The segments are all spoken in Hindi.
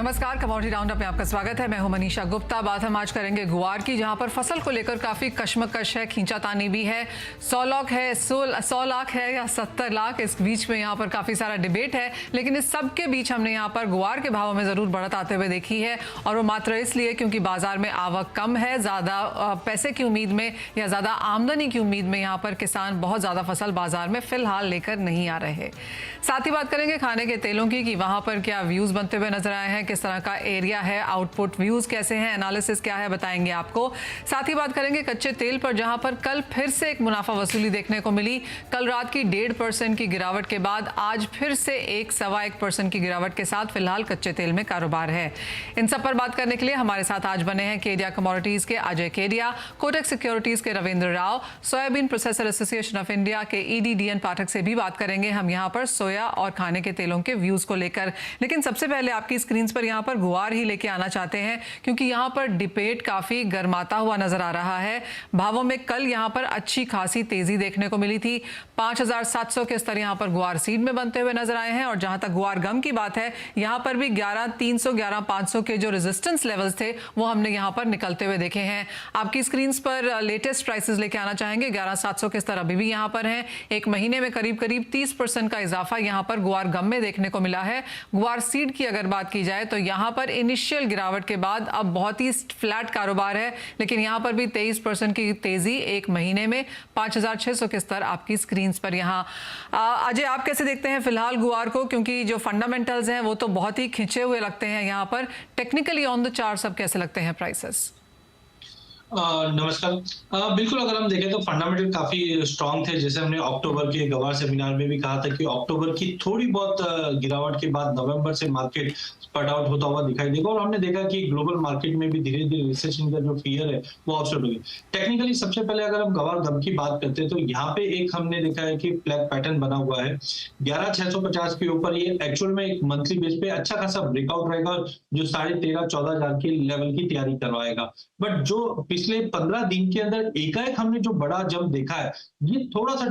नमस्कार, कमोडिटी राउंडअप में आपका स्वागत है। मैं हूं मनीषा गुप्ता। बात हम आज करेंगे गुआर की, जहां पर फसल को लेकर काफी कशमकश है, खींचातानी भी है। 100 लाख है, 100 लाख है या 70 लाख, इस बीच में यहां पर काफी सारा डिबेट है। लेकिन इस सब के बीच हमने यहां पर गुआर के भावों में जरूर बढ़त आते हुए देखी है, और वो मात्र इसलिए क्योंकि बाजार में आवक कम है। ज्यादा पैसे की उम्मीद में या ज्यादा आमदनी की उम्मीद में यहाँ पर किसान बहुत ज्यादा फसल बाजार में फिलहाल लेकर नहीं आ रहे। साथ ही बात करेंगे खाने के तेलों की, कि वहां पर क्या व्यूज बनते हुए नजर आए हैं, किस तरह का एरिया है, आउटपुट व्यूज कैसे हैं, एनालिसिस क्या है, बताएंगे आपको। साथ ही बात करेंगे कच्चे तेल पर, जहां पर कल फिर से एक मुनाफा वसूली देखने को मिली। कल रात की 1.5% की गिरावट के बाद आज फिर से 1-1.25% की गिरावट के साथ फिलहाल कच्चे तेल में कारोबार है। इन सब पर बात करने के लिए हमारे साथ आज बने हैं केडिया कमोडिटीज के अजय केडिया, कोटक सिक्योरिटीज के Ravindra Rao, soybean processor association of India के ईडी डीएन पाठक से भी बात करेंगे हम यहाँ पर सोया और खाने के तेलों के व्यूज को लेकर। लेकिन सबसे पहले आपकी स्क्रीन पर यहाँ पर गुआर ही लेके आना चाहते हैं, क्योंकि यहाँ पर डिबेट काफी गर्माता हुआ नजर आ रहा है। भावों में कल यहाँ पर अच्छी खासी तेजी देखने को मिली थी। 5,700 के स्तर यहाँ पर गुआर सीड में बनते हुए नजर आए हैं। और जहां तक गुआर गम की बात है, यहाँ पर भी 11,300 11,500 के जो रेजिस्टेंस लेवल्स थे वो हमने यहाँ पर निकलते हुए देखे हैं। आपकी स्क्रीन पर लेटेस्ट प्राइसेस लेके आना चाहेंगे। 11,700 के स्तर अभी भी यहाँ पर हैं। एक महीने में करीब 30% का इजाफा यहाँ पर गुआर गम में देखने को मिला है। गुआर सीड की अगर बात की जाए तो यहाँ पर इनिशियल गिरावट के बाद अब बहुत ही फ्लैट कारोबार है, लेकिन यहाँ पर भी 23% की तेजी एक महीने में। 5,600 के स्तर आपकी स्क्रीन पर यहाँ। अजय, आप कैसे देखते हैं फिलहाल गुआर को, क्योंकि जो फंडामेंटल्स हैं वो तो बहुत ही खिंचे हुए लगते हैं यहाँ पर। टेक्निकली ऑन द चार्ट सब कैसे लगते हैं प्राइसेस? नमस्कार। बिल्कुल, अगर हम देखें तो फंडामेंटल काफी स्ट्रांग थे। जैसे हमने अक्टूबर के गवार सेमिनार में भी कहा था कि अक्टूबर की थोड़ी बहुत गिरावट के बाद नवंबर से मार्केट स्पट आउट होता हुआ दिखाई देगा, और हमने देखा कि ग्लोबल मार्केट में भी धीरे धीरे रिसेशन का जो फियर है वो ऑफसेट हो गई। टेक्निकली सबसे पहले अगर हम गवार गम की बात करते हैं तो यहाँ पे एक हमने देखा है कि फ्लैग पैटर्न बना हुआ है 11,650 के ऊपर। ये एक्चुअल में एक मंथली बेस पे अच्छा खासा ब्रेकआउट रहेगा, जो 13,500-14,000 के लेवल की तैयारी करवाएगा। बट जो पिछले 15 दिन के अंदर एकाएक हमने जो बड़ा जंप देखा है, ये थोड़ा सा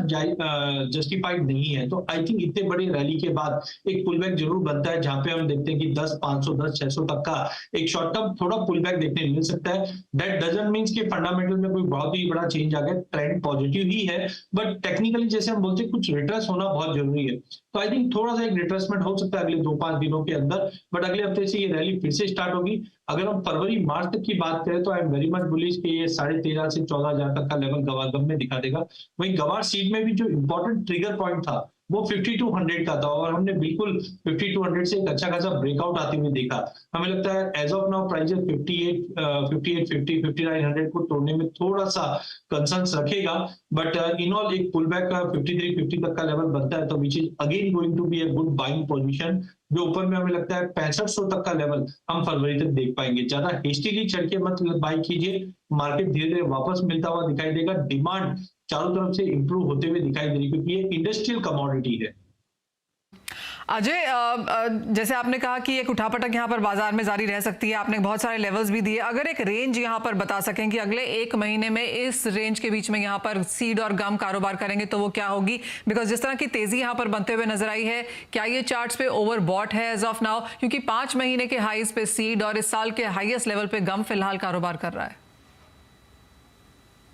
जस्टिफाइड नहीं है। तो आई थिंक इतने बड़े रैली के बाद एक पुलबैक जरूर बनता है, जहां पे हम देखते हैं कि 10,500 10,600 तक का एक शॉर्ट टर्म थोड़ा पुलबैक देखने मिल सकता है। दैट डजंट मींस कि फंडामेंटल में कोई बहुत ही बड़ा चेंज आ गया। ट्रेंड पॉजिटिव ही है, बट टेक्निकली जैसे हम बोलते हैं कुछ रिट्रेस होना बहुत जरूरी है। तो आई थिंक थोड़ा सा एक रिट्रेसमेंट हो सकता है अगले 2-5 दिनों के अंदर, बट अगले हफ्ते से ये रैली फिर से स्टार्ट होगी। अगर हम फरवरी मार्च तक की बात करें तो I am very much bullish कि ये 13,500 से 14,000 तक का लेवल गवार गम में दिखा देगा। वहीं गवार सीड में भी जो इंपॉर्टेंट ट्रिगर पॉइंट था वो 5200 का था, और हमने बिल्कुल 5200 से एक अच्छा खासा ब्रेकआउट आते हुए देखा। हमें लगता है एज ऑफ नाउ प्राइसेस 5850 5900 को तोड़ने में थोड़ा सा कंसर्न्स रखेगा, बट इन ऑल एक पुलबैक का 5350 तक का लेवल बनता है, तो which is again going to be a good buying position. जो ऊपर में हमें लगता है 6500 तक का लेवल हम फरवरी तक देख पाएंगे। ज्यादा हेस्टिली चढ़ के मत बाई कीजिए, मार्केट धीरे धीरे वापस मिलता हुआ दिखाई देगा। डिमांड चारों तरफ से इंप्रूव होते हुए दिखाई दे रही है, क्योंकि ये इंडस्ट्रियल कमोडिटी है। अजय, जैसे आपने कहा कि एक उठापटक यहाँ पर बाजार में जारी रह सकती है, आपने बहुत सारे लेवल्स भी दिए। अगर एक रेंज यहाँ पर बता सकें कि अगले एक महीने में इस रेंज के बीच में यहाँ पर सीड और गम कारोबार करेंगे तो वो क्या होगी? बिकॉज जिस तरह की तेजी यहाँ पर बनते हुए नजर आई है, क्या ये चार्ट्स पे ओवरबॉट है एज ऑफ नाउ? क्योंकि 5 महीने के हाईज पे सीड और इस साल के हाईएस्ट लेवल पे गम फिलहाल कारोबार कर रहा है।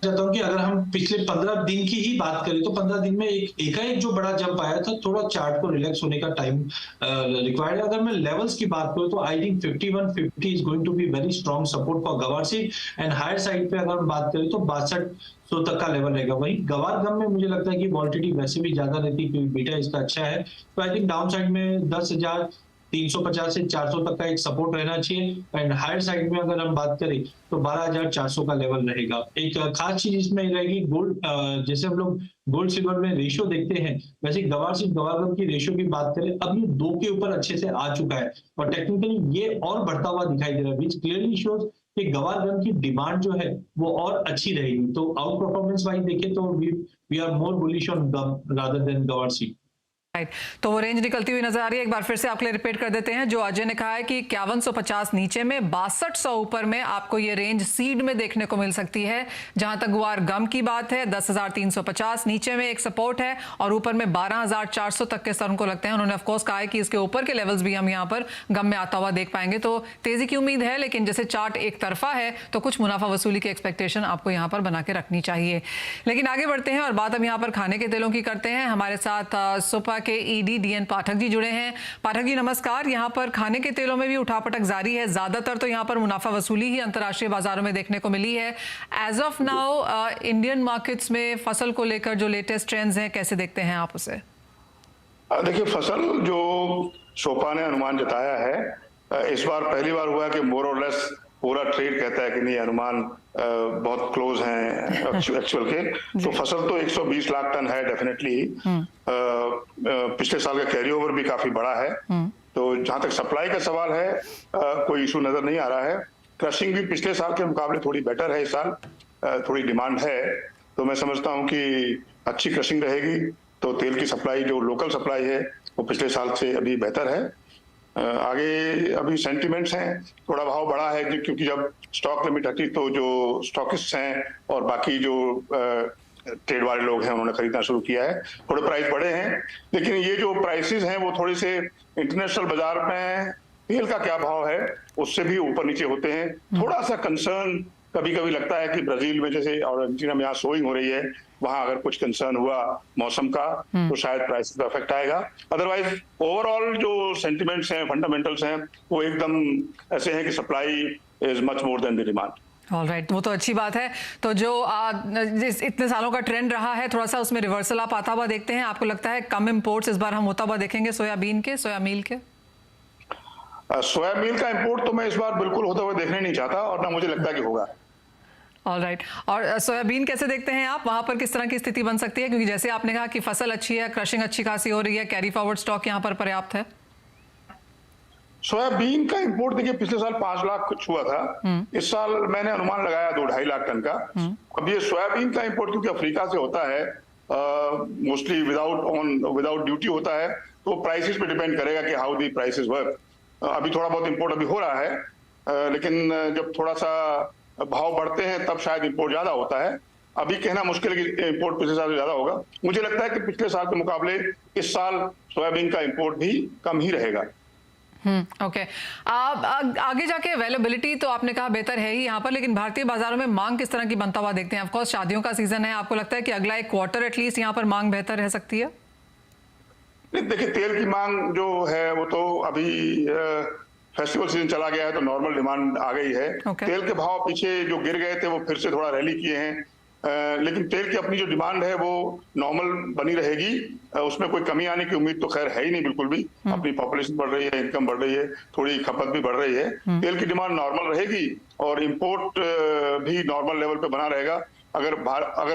चाहता हूँ कि अगर हम पिछले 15 दिन की ही बात करें तो 15 दिन में एकाएक जो बड़ा जंप आया था, थोड़ा चार्ट को रिलैक्स होने का टाइम रिक्वायर्ड है। अगर मैं लेवल्स की बात करूँ तो I think 5150 is going to be very strong support for guar seed, and higher side पे अगर हम बात करें तो 6200 तक का लेवल रहेगा। वही गवार गम में मुझे लगता है कि वॉलिटिलिटी वैसे भी ज्यादा रहती है, क्योंकि बीटा इसका अच्छा है। तो आई थिंक डाउन साइड में 10,350 से 400 तक का एक सपोर्ट रहना चाहिए, एंड हायर साइड में अगर हम बात करें तो 12,400 का लेवल रहेगा। एक खास चीज इसमें रहेगी गोल्ड, जैसे हम लोग गोल्ड सिल्वर में रेशियो देखते हैं, वैसे गवार से गवार गम की रेशियो की बात करें, अब ये 2 के ऊपर अच्छे से आ चुका है, और टेक्निकली ये और बढ़ता हुआ दिखाई दे रहा है, विच क्लियरली शोज कि गवार गम की डिमांड जो है वो और अच्छी रहेगी। तो आउट परफॉर्मेंस वाइज देखें तो we are more bullish on gum rather than guar seed. Right, तो वो रेंज निकलती हुई नजर आ रही है। एक बार फिर से आपके लिए रिपीट कर देते हैं। जो अजय ने कहा है कि 5150 नीचे में, 6200 ऊपर में आपको ये रेंज सीड में देखने को मिल सकती है। जहां तक गुआर गम की बात है, 10,350 नीचे में एक सपोर्ट है और ऊपर में 12,400 तक के स्तर उनको लगते हैं। उन्होंने ऑफकोर्स कहा है कि इसके ऊपर के लेवल्स भी हम यहाँ पर गम में आता हुआ देख पाएंगे। तो तेजी की उम्मीद है, लेकिन जैसे चार्ट एक तरफा है तो कुछ मुनाफा वसूली की एक्सपेक्टेशन आपको यहाँ पर बना के रखनी चाहिए। लेकिन आगे बढ़ते हैं और बात हम यहाँ पर खाने के तेलों की करते हैं। हमारे साथ सुपा के ईडी डीएन पाठक जी जुड़े हैं। पाठक जी नमस्कार। यहाँ पर खाने के तेलों में भी उठापटक जारी है। ज्यादातर तो यहाँ पर मुनाफा वसूली ही अंतर्राष्ट्रीय बाजारों में देखने को मिली है। As of now Indian markets में फसल को लेकर जो लेटेस्ट ट्रेंड्स हैं, कैसे देखते हैं आप उसे? देखिए, फसल जो सोपा ने अनुमान जताया है, इस बार पहली बार हुआ है कि मोर और लेस पूरा ट्रेड कहता है कि नहीं, अनुमान बहुत क्लोज हैं एक्चुअल के। तो फसल तो 120 लाख टन है डेफिनेटली। पिछले साल का कैरी ओवर भी काफी बड़ा है। तो जहां तक सप्लाई का सवाल है, कोई इशू नजर नहीं आ रहा है। क्रशिंग भी पिछले साल के मुकाबले थोड़ी बेटर है इस साल, थोड़ी डिमांड है। तो मैं समझता हूं कि अच्छी क्रशिंग रहेगी तो तेल की सप्लाई, जो लोकल सप्लाई है, वो पिछले साल से अभी बेहतर है। आगे अभी सेंटिमेंट्स हैं, थोड़ा भाव बढ़ा है क्योंकि जब स्टॉक लिमिट हटी तो जो स्टॉकिस्ट हैं और बाकी जो ट्रेड वाले लोग हैं उन्होंने खरीदना शुरू किया है। थोड़े प्राइस बढ़े हैं, लेकिन ये जो प्राइसेस हैं वो थोड़े से इंटरनेशनल बाजार में तेल का क्या भाव है उससे भी ऊपर नीचे होते हैं। थोड़ा सा कंसर्न कभी कभी लगता है कि ब्राजील में जैसे और अर्जेंटीना में यहाँ सोइंग हो रही है, वहां अगर कुछ कंसर्न हुआ मौसम का तो शायद प्राइस पर इफेक्ट आएगा। अदरवाइज ओवरऑल जो सेंटिमेंट्स हैं, फंडामेंटल्स हैं, वो एकदम ऐसे हैं कि supply is much more than the demand. Alright, वो तो अच्छी बात है। तो जो इतने सालों का ट्रेंड रहा है, थोड़ा सा उसमें रिवर्सल आप आता हुआ देखते हैं? आपको लगता है कम इंपोर्ट्स इस बार हम होता हुआ देखेंगे सोयाबीन के, सोया मील के? सोया मील का इंपोर्ट तो मैं इस बार बिल्कुल होता हुआ देखने नहीं चाहता और ना मुझे लगता कि होगा। ऑलराइट, और सोयाबीन कैसे देखते हैं आप? वहां पर किस तरह की स्थिति बन सकती है? क्योंकि जैसे आपने कहा कि फसल अच्छी है, क्रशिंग अच्छी खासी हो रही है, कैरी फॉरवर्ड स्टॉक यहाँ पर पर्याप्त है। सोयाबीन का इंपोर्ट देखिए पिछले साल 5 लाख कुछ हुआ था। इस साल मैंने अनुमान लगाया 2-2.5 लाख टन का। अब ये सोयाबीन का इंपोर्ट क्योंकि अफ्रीका से होता है, मोस्टली विदाउट ड्यूटी होता है, तो प्राइसेस पे डिपेंड करेगा कि हाउ दी प्राइसेस वर्क। अभी थोड़ा बहुत इंपोर्ट अभी हो रहा है, लेकिन जब थोड़ा सा भाव बढ़ते हैं तब शायद इंपोर्ट ज्यादा होता है। अभी कहना मुश्किल है कि इंपोर्ट पिछले साल से ज्यादा होगा। मुझे लगता है कि पिछले साल के मुकाबले इस साल सोयाबीन का इंपोर्ट भी कम ही रहेगा। ओके। आगे जाके अवेलेबिलिटी तो आपने कहा बेहतर है ही यहाँ पर, लेकिन भारतीय बाजारों में मांग किस तरह की बनता हुआ देखते हैं? ऑफकोर्स शादियों का सीजन है, आपको लगता है कि अगला एक क्वार्टर एटलीस्ट यहाँ पर मांग बेहतर रह सकती है? देखिए, तेल की मांग जो है वो तो अभी फेस्टिवल सीजन चला गया है तो नॉर्मल डिमांड आ गई है। तेल के भाव पीछे जो गिर गए थे वो फिर से थोड़ा रैली किए हैं, लेकिन तेल की अपनी जो डिमांड है वो नॉर्मल बनी रहेगी। उसमें कोई कमी आने की उम्मीद तो खैर है ही नहीं बिल्कुल भी। अपनी पॉपुलेशन बढ़ रही है, इनकम बढ़ रही है, थोड़ी खपत भी बढ़ रही है, तेल की डिमांड नॉर्मल रहेगी और इम्पोर्ट भी नॉर्मल लेवल पे बना रहेगा। अगर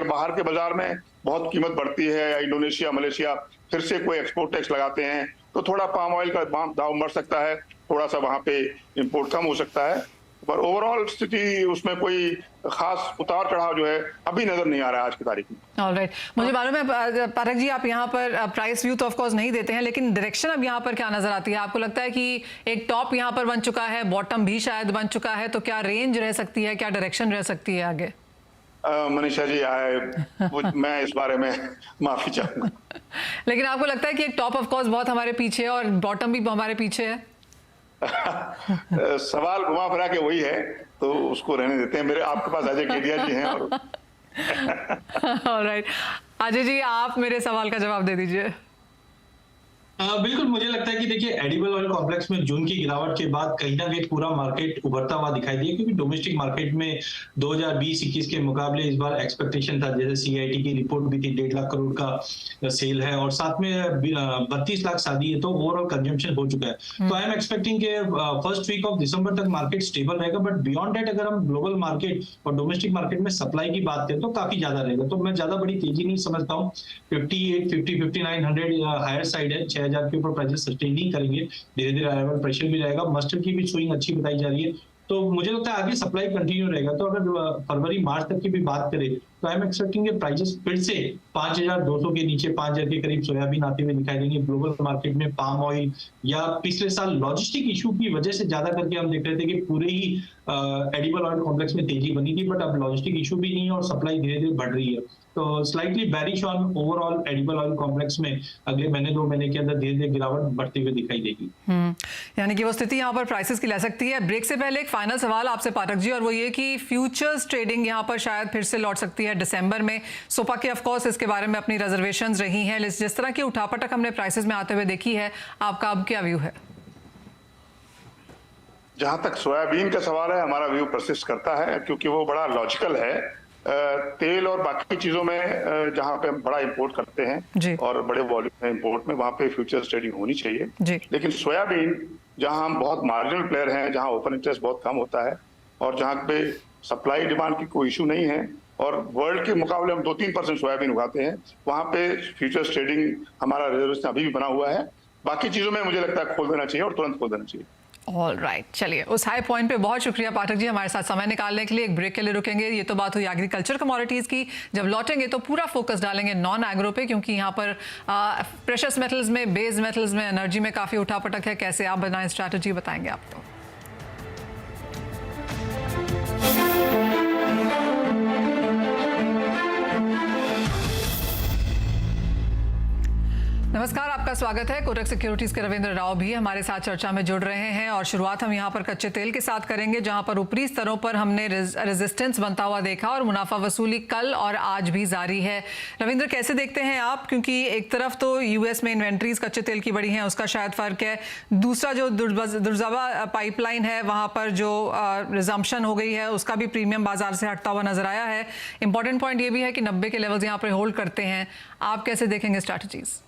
बाहर के बाजार में बहुत कीमत बढ़ती है या इंडोनेशिया, मलेशिया फिर से कोई एक्सपोर्ट टैक्स लगाते हैं तो थोड़ा पाम ऑयल का दाम बढ़ सकता है, थोड़ा सा वहां पे इंपोर्ट कम हो सकता है। पर ओवरऑल स्थिति उसमें कोई खास उतार चढ़ाव जो है अभी नजर नहीं आ रहा है आज की तारीख में। ऑलराइट, मुझे मालूम है पाठक जी आप यहाँ पर प्राइस व्यू तो ऑफ कोर्स नहीं देते हैं, लेकिन डायरेक्शन अब यहाँ पर क्या नजर आती है? आपको लगता है कि एक टॉप यहाँ पर बन चुका है, बॉटम भी शायद बन चुका है, तो क्या रेंज रह सकती है, क्या डायरेक्शन रह सकती है आगे? मनीषा जी मैं इस बारे में माफी चाहूंगा। लेकिन आपको लगता है कि एक टॉप ऑफ कोर्स बहुत हमारे पीछे है और बॉटम भी हमारे पीछे है? सवाल घुमा फिरा के वही है तो उसको रहने देते हैं। मेरे आपके पास अजय केडिया जी हैं और ऑलराइट, अजय जी आप मेरे सवाल का जवाब दे दीजिए। बिल्कुल, मुझे लगता है कि देखिए एडिबल ऑयल कॉम्प्लेक्स में जून की गिरावट के बाद कहीं ना कहीं पूरा मार्केट उभरता हुआ दिखाई दिया, क्योंकि डोमेस्टिक मार्केट में 2020-21 के मुकाबले इस बार एक्सपेक्टेशन था, जैसे सीआईटी की रिपोर्ट भी थी 1.5 लाख करोड़ का सेल है और साथ में 32 लाख शादी है, तो ओवरऑल कंजम्पशन हो चुका है। तो आई एम एक्सपेक्टिंग के फर्स्ट वीक ऑफ दिसंबर तक मार्केट स्टेबल रहेगा, बट बियॉन्ड दैट अगर हम ग्लोबल मार्केट और डोमेस्टिक मार्केट में सप्लाई की बात करें तो काफी ज्यादा रहेगा। तो मैं ज्यादा बड़ी तेजी नहीं समझता हूँ। 5850 5900 हायर साइड है, 6000 के ऊपर प्राइसेस सस्टेन नहीं करेंगे, धीरे धीरे अराइवल प्रेशर भी रहेगा। मस्टर्ड की भी स्विंग अच्छी बताई जा रही है, तो मुझे लगता है आगे सप्लाई कंटिन्यू रहेगा। तो अगर फरवरी मार्च तक की भी बात करें तो आई एम एक्सपेक्टिंग प्राइजेस फिर से 5,200 के नीचे 5,000 के करीब सोयाबीन आते हुए दिखाई देंगे। ग्लोबल मार्केट में पाम ऑयल या पिछले साल लॉजिस्टिक इशू की वजह से ज्यादा करके हम देख रहे थे कि पूरे ही एडिबल ऑयल कॉम्प्लेक्स में तेजी बनी थी, बट अब लॉजिस्टिक इशू भी नहीं है और सप्लाई धीरे धीरे बढ़ रही है। तो slightly bearish on overall edible oil complex में अगले महीने 2 महीने के अंदर धीरे धीरे गिरावट बढ़ती हुई दिखाई देगी। यानी कि वो स्थिति यहाँ पर प्राइसेस की ले सकती है। ब्रेक से पहले एक फाइनल सवाल आपसे पाठक जी, और वो ये कि फ्यूचर्स ट्रेडिंग यहाँ पर शायद फिर से लौट सकती है दिसंबर में। सोपा की ऑफ कोर्स इसके बारे में अपनी रिजर्वेशंस रही हैं, जिस तरह की उठापटक हमने प्राइसेस में आते हुए देखी है, आपका अब क्या व्यू है? जहां तक सोयाबीन का सवाल है, हमारा व्यू परसिस्ट करता है क्योंकि वो बड़ा लॉजिकल है। तेल और बाकी चीजों में जहां पे हम बड़ा इंपोर्ट करते हैं और बड़े वॉल्यूम में इंपोर्ट में, वहां पे फ्यूचर्स ट्रेडिंग होनी चाहिए। लेकिन सोयाबीन जहां हम बहुत मार्जिनल प्लेयर हैं, जहां ओपन इंटरेस्ट बहुत कम होता है और जहां पे सप्लाई डिमांड की कोई इशू नहीं है और वर्ल्ड के मुकाबले हम 2-3% सोयाबीन उगाते हैं, वहां पे फ्यूचर्स ट्रेडिंग हमारा रिजर्वेशन अभी भी बना हुआ है। बाकी चीजों में मुझे लगता है खोल देना चाहिए और तुरंत खोल देना चाहिए। ऑल राइट, चलिए उस हाई पॉइंट पे बहुत शुक्रिया पाठक जी हमारे साथ समय निकालने के लिए। एक ब्रेक के लिए रुकेंगे। ये तो बात हुई एग्रीकल्चर कमोडिटीज की। जब लौटेंगे तो पूरा फोकस डालेंगे नॉन एग्रो पे, क्योंकि यहाँ पर प्रेशियस मेटल्स में, बेस मेटल्स में, एनर्जी में काफी उठापटक है। कैसे आप बनाएं स्ट्रैटेजी, बताएंगे आपको। नमस्कार, आपका स्वागत है। कोटक सिक्योरिटीज के रविंद्र राव भी हमारे साथ चर्चा में जुड़ रहे हैं और शुरुआत हम यहां पर कच्चे तेल के साथ करेंगे, जहां पर ऊपरी स्तरों पर हमने रेजिस्टेंस बनता हुआ देखा और मुनाफा वसूली कल और आज भी जारी है। रविंद्र, कैसे देखते हैं आप? क्योंकि एक तरफ तो यूएस में इन्वेंट्रीज कच्चे तेल की बढ़ी हैं, उसका शायद फर्क है। दूसरा जो दुर्जावा पाइपलाइन है, वहां पर जो रिजम्पशन हो गई है, उसका भी प्रीमियम बाजार से हटता हुआ नजर आया है। इंपॉर्टेंट पॉइंट ये भी है कि 90 के लेवल्स यहाँ पर होल्ड करते हैं। आप कैसे देखेंगे स्ट्रैटेजीज?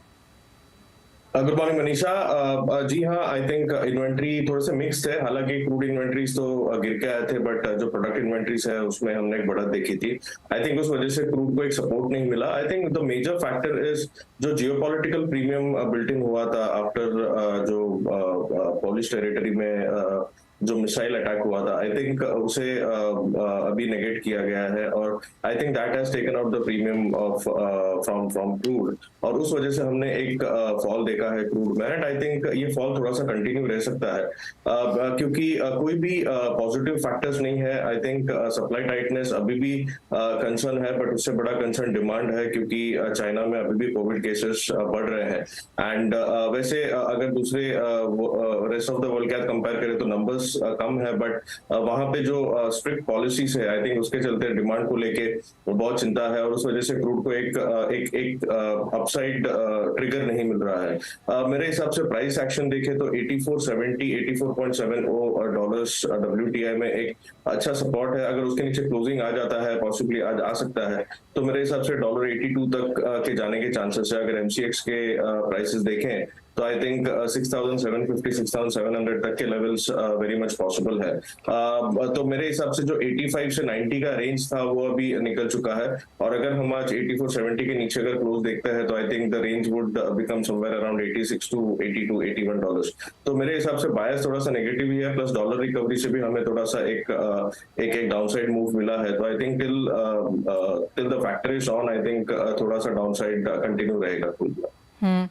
Good morning Manisha. जी हाँ, आई थिंक इन्वेंट्री थोड़े से मिक्स्ड है। हालांकि क्रूड इन्वेंट्रीज तो गिर के आए थे, बट जो प्रोडक्ट इन्वेंट्रीज है उसमें हमने एक बढ़त देखी थी। आई थिंक उस वजह से क्रूड को एक सपोर्ट नहीं मिला। I think the major factor is जो जियोपॉलिटिकल प्रीमियम बिल्ट इन हुआ था आफ्टर जो पोलिश टेरिटरी में जो मिसाइल अटैक हुआ था। आई थिंक उसे अभी नेगेट किया गया है और आई think that has taken out the premium of from crude, और उस वजह से हमने एक फॉल देखा है क्रूड में। एंड आई थिंक ये फॉल थोड़ा सा कंटिन्यू रह सकता है क्योंकि कोई भी पॉजिटिव फैक्टर्स नहीं है। आई थिंक सप्लाई टाइटनेस अभी भी कंसर्न है, बट उससे बड़ा कंसर्न डिमांड है, क्योंकि चाइना में अभी भी कोविड केसेस बढ़ रहे हैं। एंड वैसे अगर दूसरे रेस्ट ऑफ द वर्ल्ड के साथ कंपेयर करें तो नंबर्स कम है, बट वहां पे जो स्ट्रिक्ट पॉलिसीज है, आई थिंक उसके चलते डिमांड को लेके बहुत चिंता है और उस वजह से क्रूड को एक अपसाइड ट्रिगर नहीं मिल रहा है। मेरे हिसाब से प्राइस एक्शन देखे तो 84.70 84.70 डॉलर्स WTI में एक अच्छा सपोर्ट है। अगर उसके नीचे क्लोजिंग आ जाता है, पॉसिबली आज आ सकता है, तो मेरे हिसाब से $82 तक के जाने के चांसेस है। अगर MCX के प्राइसेस देखें तो आई थिंक 6,750 6,700 तक के लेवल्स वेरी मच पॉसिबल है। तो मेरे हिसाब से जो 85 से 90 का रेंज था वो अभी निकल चुका है, और अगर हम आज 84.70 के नीचे अगर क्लोज देखते हैं तो I think the range would become somewhere around 86 to 82 81 dollars. तो मेरे हिसाब से बायस थोड़ा सा नेगेटिव ही है, प्लस डॉलर रिकवरी से भी हमें थोड़ा सा एक डाउनसाइड मूव मिला है। तो I think till the factor is on, I think थोड़ा सा डाउनसाइड कंटिन्यू रहेगा।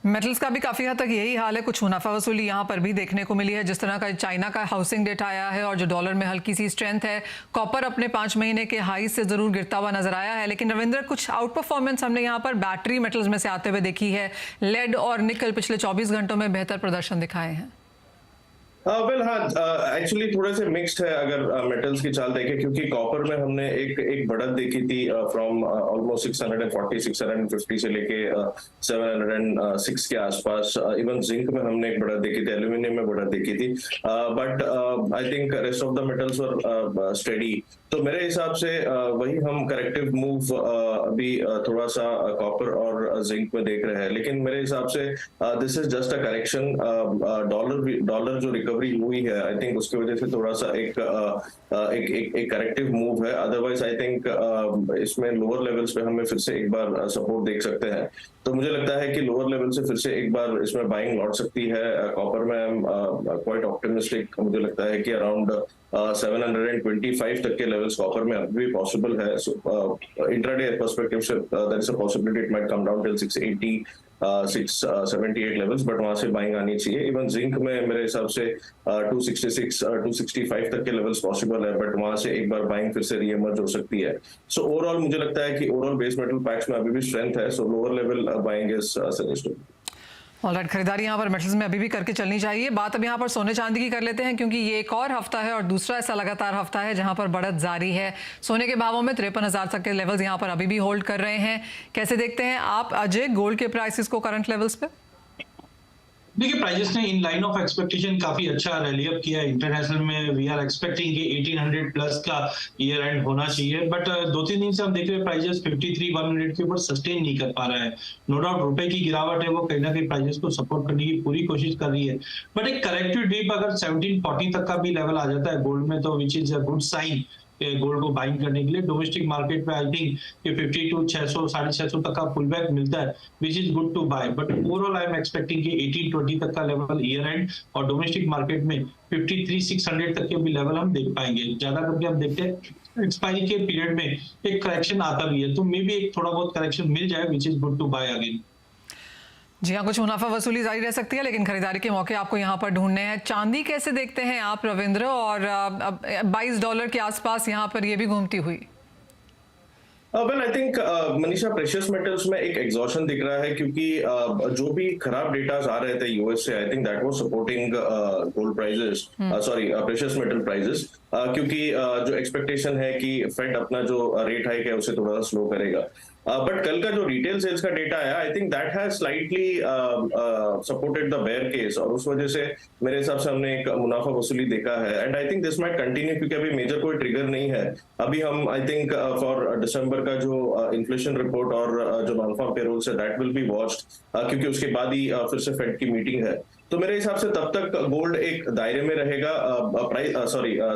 मेटल्स का भी काफी हद तक यही हाल है। कुछ मुनाफा वसूली यहाँ पर भी देखने को मिली है, जिस तरह का चाइना का हाउसिंग डेटा आया है और जो डॉलर में हल्की सी स्ट्रेंथ है। कॉपर अपने 5 महीने के हाई से जरूर गिरता हुआ नजर आया है, लेकिन रविंद्र, कुछ आउट परफॉर्मेंस हमने यहाँ पर बैटरी मेटल्स में से आते हुए देखी है। लेड और निकल पिछले 24 घंटों में बेहतर प्रदर्शन दिखाए हैं। वेल हाँ, एक्चुअली थोड़े से मिक्स्ड है अगर मेटल्स की चाल देखें, क्योंकि कॉपर में हमने एक बढ़त देखी थी फ्रॉम ऑलमोस्ट 640 650 से लेके 706 के आसपास। इवन जिंक में हमने एक बढ़त देखी थी, एल्यूमिनियम में बढ़त देखी थी, but I think rest of the metals were steady. तो मेरे हिसाब से वही हम करेक्टिव मूव अभी थोड़ा सा कॉपर और जिंक में देख रहे हैं, लेकिन मेरे हिसाब से this is just a correction. Dollar जो रिकवरी हुई है, आई थिंक उसकी वजह से थोड़ा सा एक करेक्टिव मूव है। अदरवाइज आई थिंक इसमें लोअर लेवल्स पे हमें फिर से एक बार सपोर्ट देख सकते हैं। तो मुझे लगता है कि लोअर लेवल से फिर से एक बार इसमें बाइंग लौट सकती है। कॉपर में आई एम क्वाइट ऑप्टिमिस्टिक। मुझे लगता है कि अराउंड 725 तक के लेवल्स कॉपर में अभी भी पॉसिबल है। इंट्राडे पर्सपेक्टिव से there is a possibility it might come down till 680 678 levels, but वहां से बाइंग आनी चाहिए। इवन जिंक में मेरे हिसाब से 266 265 तक के लेवल्स पॉसिबल है, बट वहां से एक बार बाइंग फिर से रीइमर्ज हो सकती है। सो ओवरऑल मुझे लगता है कि ओवरऑल बेस मेटल पैक्स में अभी भी स्ट्रेंथ है, सो lower level buying is suggested. Alright, खरीदारी यहाँ पर मेटल्स में अभी भी करके चलनी चाहिए। बात अब यहाँ पर सोने चांदी की कर लेते हैं, क्योंकि ये एक और हफ्ता है और दूसरा ऐसा लगातार हफ्ता है जहाँ पर बढ़त जारी है। सोने के भावों में 53,000 तक के लेवल्स यहाँ पर अभी भी होल्ड कर रहे हैं। कैसे देखते हैं आप अजय गोल्ड के प्राइसेस को करंट लेवल्स पे? देखिए, प्राइजेस ने इन लाइन ऑफ एक्सपेक्टेशन काफी अच्छा रैली अप किया है। इंटरनेशनल में वी आर एक्सपेक्टिंग कि 1800 प्लस का ईयर एंड होना चाहिए, बट 2-3 दिन से हम देख रहे हैं प्राइजेस 53,100 के ऊपर सस्टेन नहीं कर पा रहा है। नो डाउट रुपए की गिरावट है, वो कहीं ना कहीं प्राइजेस को सपोर्ट करने की पूरी कोशिश कर रही है, बट एक करेक्टिव डिप अगर 1740 तक का भी लेवल आ जाता है गोल्ड में, तो which is a good sign gold को बाइंग करने के लिए। डोमेस्टिक मार्केट में आई थिंक कि 52,600 650 तक का पुल बैक मिलता है, which is good to buy, but overall I am expecting कि 1820 तक का लेवल ईयर एंड और डोमेस्टिक मार्केट में 53,600 तक के भी लेवल हम देख पाएंगे। ज्यादा करके हम देखते हैं एक्सपायरी के पीरियड में एक करेक्शन आता भी है, तो मे बी एक थोड़ा बहुत करेक्शन मिल जाए, which is good to buy again. जी हाँ, कुछ मुनाफा वसूली जारी रह सकती है, लेकिन खरीदारी के मौके आपको यहाँ पर ढूंढने हैं। चांदी कैसे देखते हैं आप रविंद्र? और $22 के आसपास यहाँ पर ये भी घूमती हुई। Well I think Manisha, precious metals में एक एग्जॉशन दिख रहा है, क्योंकि जो भी खराब डेटास आ रहे थे यूएस से, I think that was supporting gold prices, sorry precious metal prices, क्योंकि जो एक्सपेक्टेशन है कि फेड अपना जो रेट हाइक है उसे थोड़ा सा स्लो करेगा। बट कल का जो रिटेल सेल्स का डेटा आया, I think that has slightly supported the bear case, और उस वजह से मेरे हिसाब से हमने एक मुनाफा वसूली देखा है। And I think this might continue, क्योंकि अभी मेजर कोई ट्रिगर नहीं है। अभी हम आई थिंक फॉर दिसंबर का जो इन्फ्लेशन रिपोर्ट और जो नॉन फार्म पेरोल्स है, दैट विल बी वॉच्ड, क्योंकि उसके बाद ही फिर से फेड की मीटिंग है। तो मेरे हिसाब से तब तक गोल्ड एक दायरे में रहेगा, प्राइस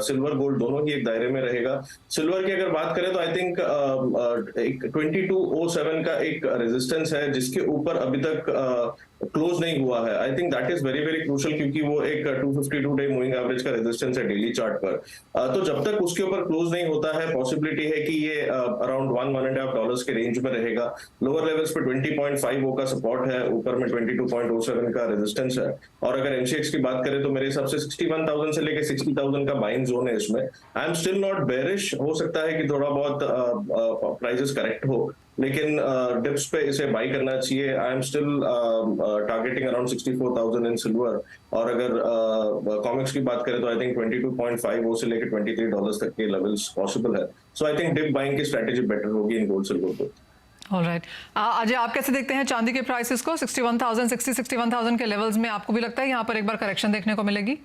सिल्वर गोल्ड दोनों ही एक दायरे में रहेगा। सिल्वर की अगर बात करें तो आई थिंक एक 2207 का एक रेजिस्टेंस है, जिसके ऊपर अभी तक क्लोज नहीं हुआ है। आई think that is very very crucial, क्योंकि वो एक 252 डे मूविंग एवरेज का रेजिस्टेंस है डेली चार्ट पर। तो जब तक उसके ऊपर क्लोज नहीं होता है, पॉसिबिलिटी है कि ये अराउंड $1.5 के रेंज में रहेगा। लोअर लेवल्स पे 20.50 का सपोर्ट है, ऊपर में 22.07 का रेजिस्टेंस है। और अगर एमसीएक्स की बात करें तो मेरे हिसाब से 61,000 से लेकर 60,000 का बाइंग जोन है इसमें। I am still not bearish, हो सकता है कि थोड़ा बहुत प्राइसेस करेक्ट हो, लेकिन डिप्स पे इसे बाई करना चाहिए। I am still targeting around 64,000 in silver, और अगर कॉमिक्स की बात करें तो आई थिंक 22.50 से लेकर $23 तक के लेवल्स पॉसिबल है। सो आई थिंक डिप बाइंग की स्ट्रेटेजी बेटर होगी इन गोल्ड सिल्वर को। ऑलराइट, अजय आप कैसे देखते हैं चांदी के प्राइसेस को? 61,000 के लेवल्स में आपको भी लगता है यहाँ पर एक बार करेक्शन देखने को मिलेगी?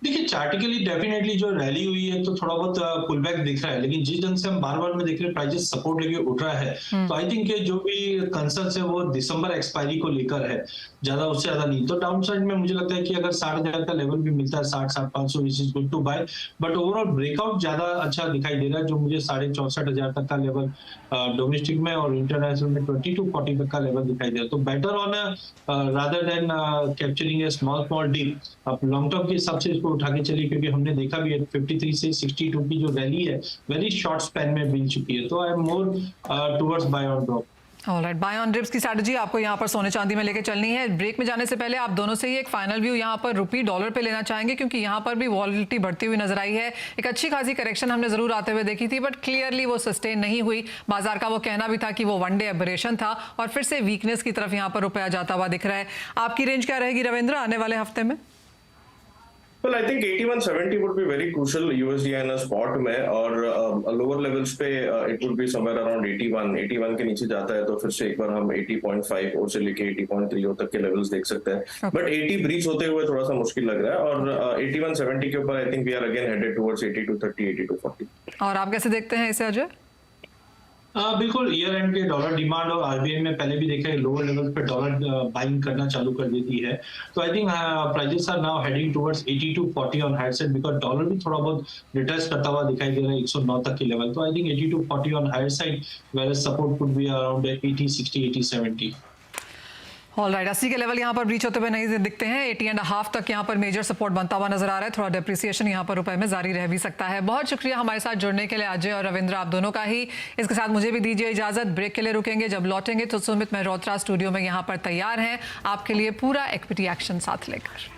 देखिए, चार्टिकली डेफिनेटली जो रैली हुई है तो थोड़ा बहुत पुल बैक दिख रहा है, लेकिन जिस ढंग से हम बार बार में देख रहे हैं प्राइसेस सपोर्ट लेके उठ रहा है, तो आई थिंक जो भी कंसर्न्स है वो दिसंबर एक्सपायरी को लेकर है, ज्यादा उससे ज्यादा नहीं। तो डाउन साइड में मुझे लगता है कि अगर 60,000 का लेवल भी मिलता है, 60-6500, which is good to buy, but overall breakout ज्यादा अच्छा दिखाई दे रहा है, जो मुझे 64,500 तक का लेवल डोमेस्टिक में और इंटरनेशनल में 2240 तक का लेवल दिखाई दे रहा है। तो better on rather than capturing A small deep, आप लॉन्ग टर्म के हिसाब से इसको उठा के चलिए, क्योंकि हमने देखा भी है 53 से 62 की जो रैली है वेरी शॉर्ट स्पैन में मिल चुकी है। तो I am more towards buy on drop. Alright, buy on dips की स्ट्रैटेजी आपको यहाँ पर सोने चांदी में लेके चलनी है। ब्रेक में जाने से पहले आप दोनों से ही एक फाइनल व्यू यहाँ पर रुपी डॉलर पे लेना चाहेंगे, क्योंकि यहाँ पर भी वॉलिटिलिटी बढ़ती हुई नजर आई है। एक अच्छी खासी करेक्शन हमने जरूर आते हुए देखी थी, बट क्लियरली वो सस्टेन नहीं हुई। बाजार का वो कहना भी था कि वो वन डे एबरेशन था, और फिर से वीकनेस की तरफ यहाँ पर रुपया जाता हुआ दिख रहा है। आपकी रेंज क्या रहेगी रविंद्र आने वाले हफ्ते में? Well, I think 8170 would be very crucial USD and spot में, और lower levels पे it would be somewhere around 81 के नीचे जाता है तो फिर से एक बार हम 80.5 और से लेके 80.30 तक के लेवल्स देख सकते हैं। बट 80 ब्रीच होते हुए थोड़ा सा मुश्किल लग रहा है, और 8170 के ऊपर I think we are again headed towards 8230 8240। और आप कैसे देखते हैं इसे अजय? बिल्कुल ईयर एंड के डॉलर डिमांड और आरबीआई में पहले भी देखा है लोअर लेवल पे डॉलर बाइंग करना चालू कर देती है, तो I think prices are now heading towards 80 to 40 on higher side, because dollar भी थोड़ा बहुत रिटर्स करता हुआ दिखाई दे रहा है 109 तक की लेवल, तो I think 80 to 40 on higher side, where support could be around 80 60 80 70। Alright, 80 के लेवल यहाँ पर ब्रीच होते हुए नहीं दिखते हैं। 80.5 तक यहाँ पर मेजर सपोर्ट बनता हुआ नजर आ रहा है। थोड़ा डिप्रिसिएशन यहाँ पर रुपए में जारी रह भी सकता है। बहुत शुक्रिया हमारे साथ जुड़ने के लिए अजय और रविंद्र, आप दोनों का ही। इसके साथ मुझे भी दीजिए इजाजत, ब्रेक के लिए रुकेंगे। जब लौटेंगे तो सुमित मेहरोत्रा स्टूडियो में यहाँ पर तैयार हैं आपके लिए पूरा इक्विटी एक्शन साथ लेकर।